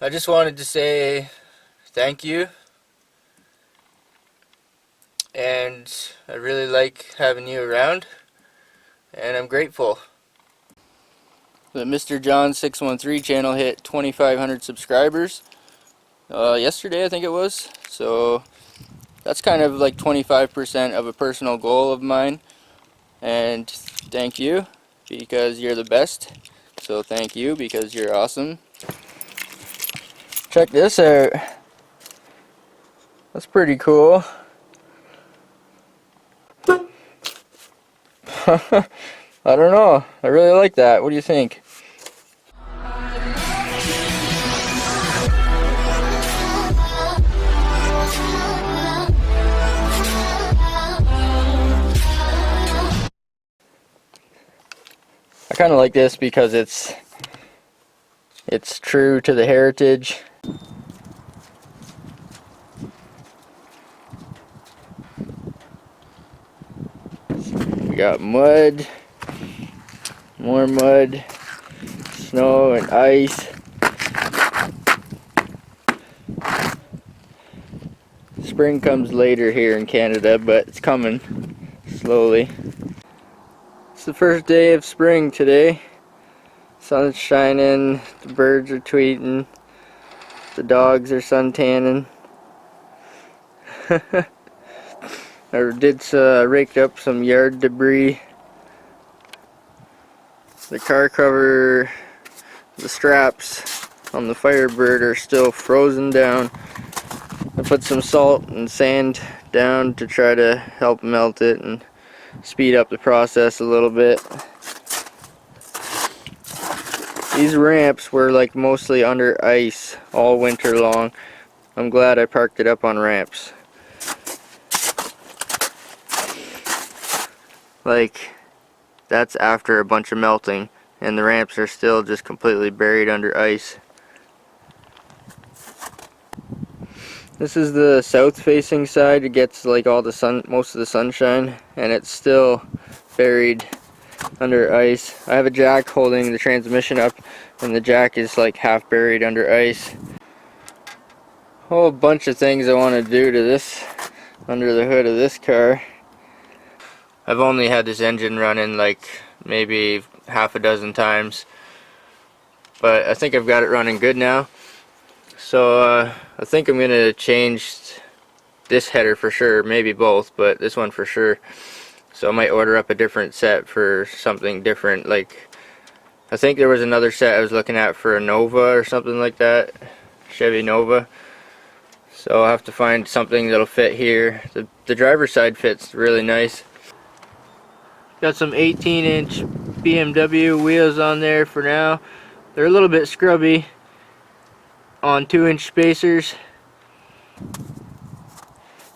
I just wanted to say thank you, and I really like having you around, and I'm grateful. The Mr. John 613 channel hit 2,500 subscribers yesterday, I think it was. So that's kind of like 25% of a personal goal of mine, and thank you because you're the best. So thank you because you're awesome. Check this out. That's pretty cool. I don't know. I really like that. What do you think? I kind of like this because it's true to the heritage. We got mud, more mud, snow and ice. Spring comes later here in Canada, but it's coming slowly. It's the first day of spring today. Sun's shining, the birds are tweeting, the dogs are suntanning. I raked up some yard debris. The car cover, the straps on the FireBird are still frozen down. I put some salt and sand down to try to help melt it and speed up the process a little bit. These ramps were like mostly under ice all winter long. I'm glad I parked it up on ramps. Like, that's after a bunch of melting, and the ramps are still just completely buried under ice. This is the south facing side. It gets like all the sun, most of the sunshine, and it's still buried under ice. I have a jack holding the transmission up, and the jack is like half buried under ice. A whole bunch of things I want to do to this under the hood of this car. I've only had this engine running like maybe half a dozen times, but I think I've got it running good now. So I think I'm gonna change this header for sure, maybe both, but this one for sure. So I might order up a different set for something different. Like, I think there was another set I was looking at for a Nova or something like that, Chevy Nova. So I'll have to find something that'll fit here. The driver's side fits really nice. Got some 18-inch BMW wheels on there for now. They're a little bit scrubby on 2-inch spacers.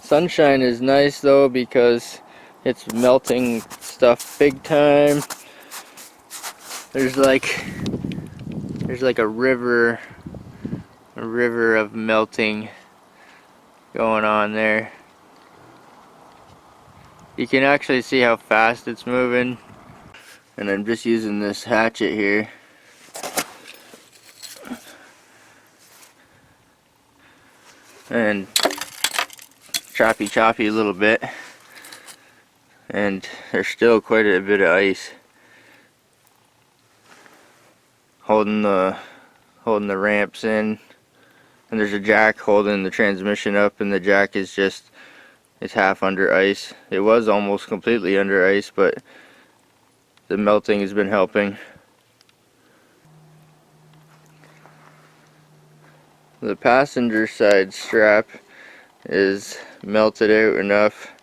Sunshine is nice though because it's melting stuff big time. There's like a river of melting going on there. You can actually see how fast it's moving, and I'm just using this hatchet here. And choppy a little bit, and there's still quite a bit of ice holding the ramps in, and there's a jack holding the transmission up, and the jack is just, it's half under ice. It was almost completely under ice, but the melting has been helping. The passenger side strap is melted out enough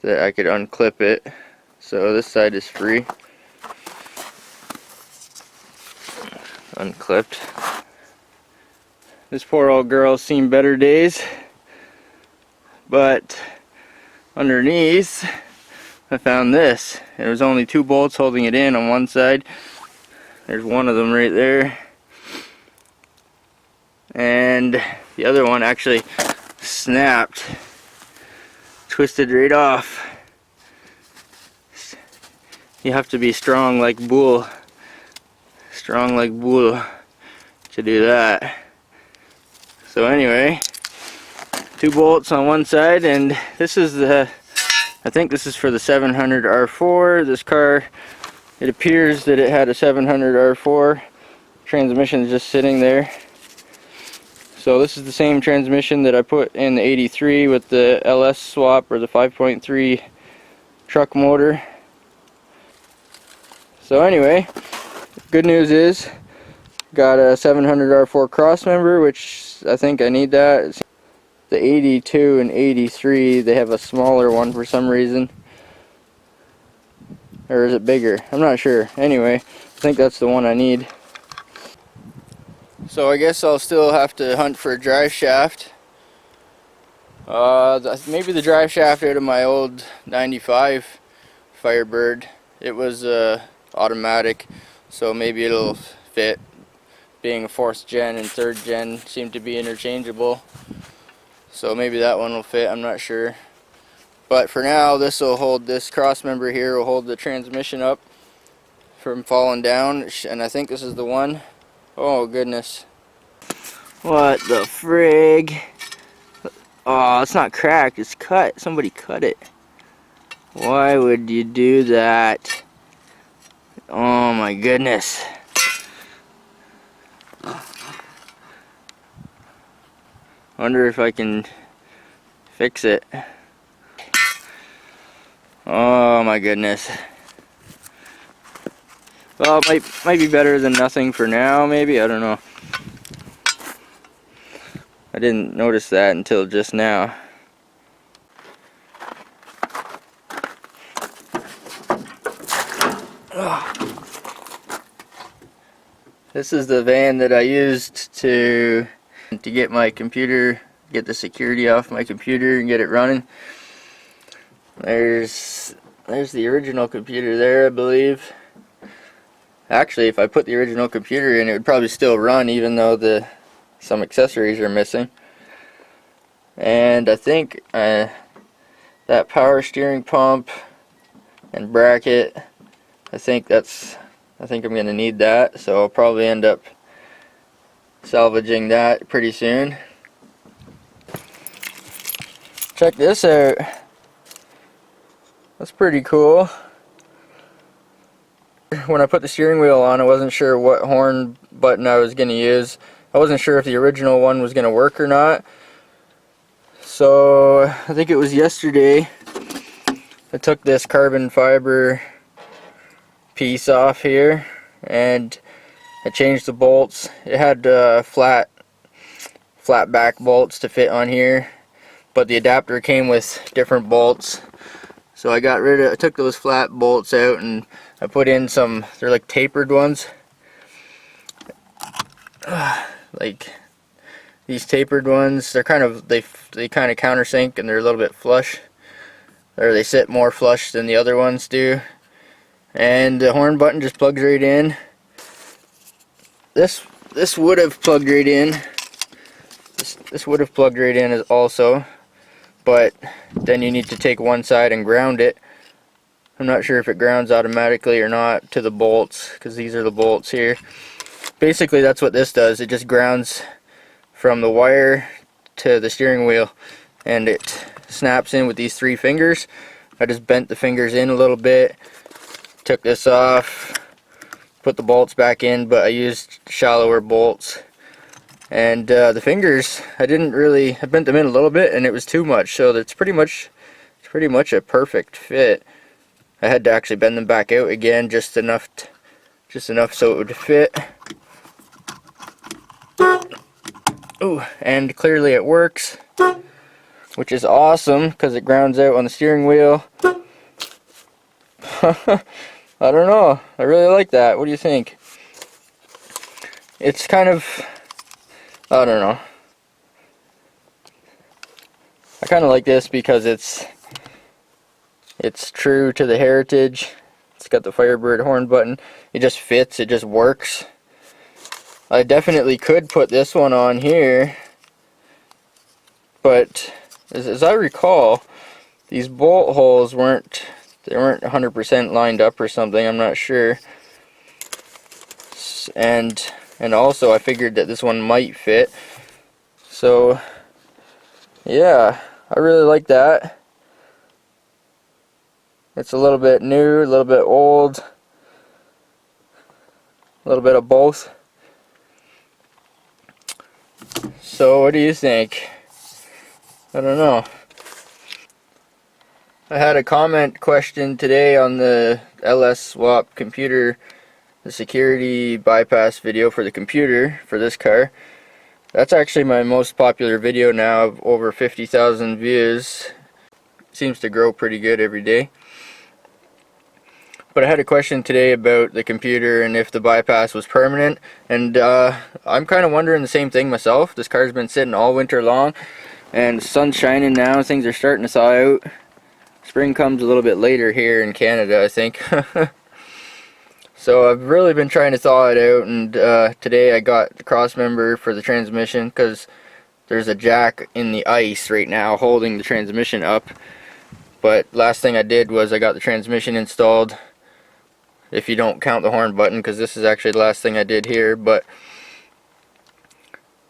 that I could unclip it, so this side is free. Unclipped. This poor old girl's seen better days, but underneath I found this. There was only 2 bolts holding it in on one side. There's one of them right there, and the other one actually snapped, twisted right off. You have to be strong like bull to do that. So anyway, 2 bolts on one side, and this is the, I think this is for the 700 R4. This car, it appears that it had a 700 R4. Transmission is just sitting there. So this is the same transmission that I put in the 83 with the LS swap, or the 5.3 truck motor. So anyway, good news is got a 700 R4 cross member, which I think I need that. The 82 and 83, they have a smaller one for some reason. Or is it bigger? I'm not sure. Anyway, I think that's the one I need. So I guess I'll still have to hunt for a drive shaft. Maybe the drive shaft out of my old 95 FireBird. It was automatic, so maybe it'll fit. Being a 4th gen and 3rd gen seem to be interchangeable, so maybe that one will fit, I'm not sure. But for now, this will hold, this cross member here will hold the transmission up from falling down, and I think this is the one. Oh goodness. What the frig? Oh, it's not cracked, it's cut. Somebody cut it. Why would you do that? Oh my goodness. Wonder if I can fix it. Oh my goodness. Well, it might be better than nothing for now, maybe, I don't know. I didn't notice that until just now. This is the van that I used to get my computer, get the security off my computer and get it running. There's the original computer there, I believe. Actually, if I put the original computer in, it would probably still run, even though some accessories are missing. And I think that power steering pump and bracket, I think I'm going to need that, so I'll probably end up salvaging that pretty soon. Check this out. That's pretty cool. When I put the steering wheel on, I wasn't sure what horn button I was going to use. I wasn't sure if the original one was going to work or not. So I think it was yesterday I took this carbon fiber piece off here and I changed the bolts. It had flat back bolts to fit on here, but the adapter came with different bolts. So I took those flat bolts out and I put in some, they're like tapered ones. Like these tapered ones, they're kind of, they kind of countersink and they're a little bit flush. Or they sit more flush than the other ones do. And the horn button just plugs right in. This would have plugged right in. This would have plugged right in also, but then you need to take one side and ground it. I'm not sure if it grounds automatically or not to the bolts, because these are the bolts here. Basically that's what this does. It just grounds from the wire to the steering wheel, and it snaps in with these 3 fingers. I just bent the fingers in a little bit, took this off, put the bolts back in, but I used shallower bolts. And the fingers, I bent them in a little bit and it was too much, so it's pretty much a perfect fit. I had to actually bend them back out again just enough so it would fit. Ooh, and clearly it works, which is awesome because it grounds out on the steering wheel. I don't know, I really like that. What do you think? It's kind of, I don't know. I kind of like this because it's true to the heritage. It's got the FireBird horn button. It just fits, it just works. I definitely could put this one on here, but as I recall, these bolt holes weren't 100% lined up or something, I'm not sure. And also I figured that this one might fit. So yeah, I really like that. It's a little bit new, a little bit old, a little bit of both. So what do you think? I don't know. I had a comment question today on the LS swap computer, the security bypass video for the computer for this car. That's actually my most popular video now, of over 50,000 views. Seems to grow pretty good every day. But I had a question today about the computer and if the bypass was permanent, and I'm kind of wondering the same thing myself. This car's been sitting all winter long, and the sun's shining now, things are starting to thaw out. Spring comes a little bit later here in Canada, I think. So I've really been trying to thaw it out, and today I got the cross member for the transmission, because there's a jack in the ice right now holding the transmission up. But last thing I did was I got the transmission installed, if you don't count the horn button, because this is actually the last thing I did here. But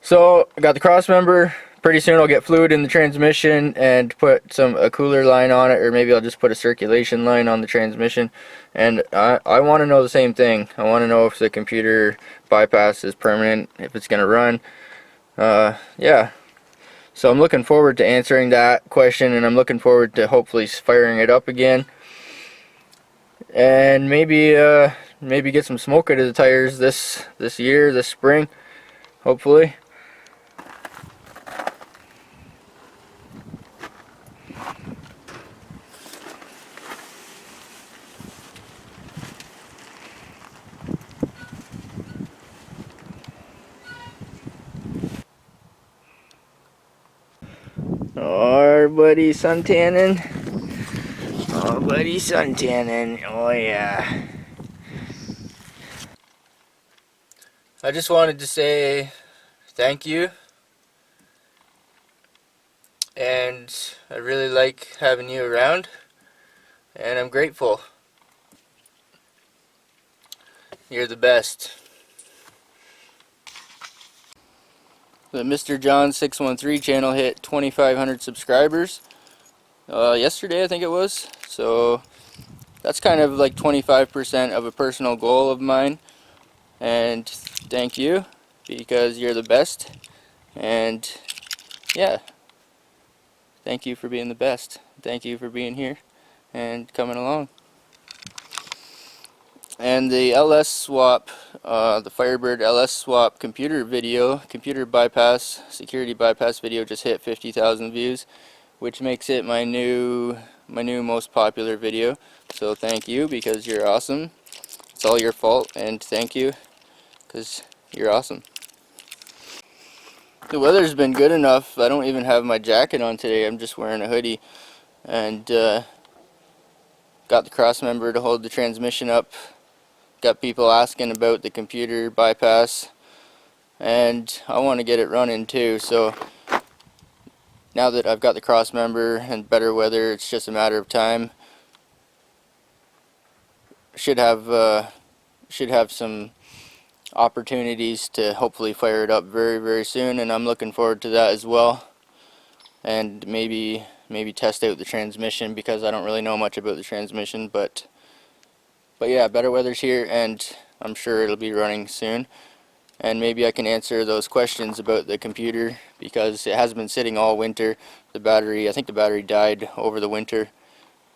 so I got the cross member. Pretty soon I'll get fluid in the transmission and put a cooler line on it, or maybe I'll just put a circulation line on the transmission. And I want to know the same thing. I want to know if the computer bypass is permanent, if it's going to run. Yeah. So I'm looking forward to answering that question, and I'm looking forward to hopefully firing it up again. And maybe maybe get some smoke out of the tires this year, this spring, hopefully. Oh, buddy, suntanning. Oh, buddy, suntanning. Oh, yeah. I just wanted to say thank you. And I really like having you around. And I'm grateful. You're the best. The Mr. John 613 channel hit 2,500 subscribers yesterday, I think it was. So that's kind of like 25% of a personal goal of mine. And thank you, because you're the best. And yeah, thank you for being the best. Thank you for being here and coming along. And the LS swap, the FireBird LS swap computer bypass, security bypass video just hit 50,000 views, which makes it my new most popular video. So thank you, because you're awesome. It's all your fault, and thank you, because you're awesome. The weather's been good enough. I don't even have my jacket on today. I'm just wearing a hoodie, and got the cross member to hold the transmission up. Got people asking about the computer bypass, and I want to get it running too. So now that I've got the cross member and better weather, it's just a matter of time. Should have some opportunities to hopefully fire it up very, very soon, and I'm looking forward to that as well. And maybe test out the transmission, because I don't really know much about the transmission, but yeah, better weather's here, and I'm sure it'll be running soon. And maybe I can answer those questions about the computer, because it has been sitting all winter. The battery, I think the battery died over the winter.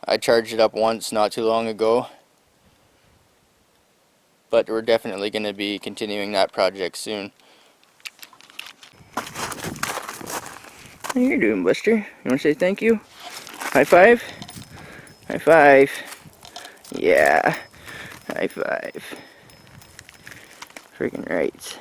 I charged it up once not too long ago, but we're definitely going to be continuing that project soon. How you doing, Buster? You want to say thank you? High five? High five. Yeah. High five. Freaking right.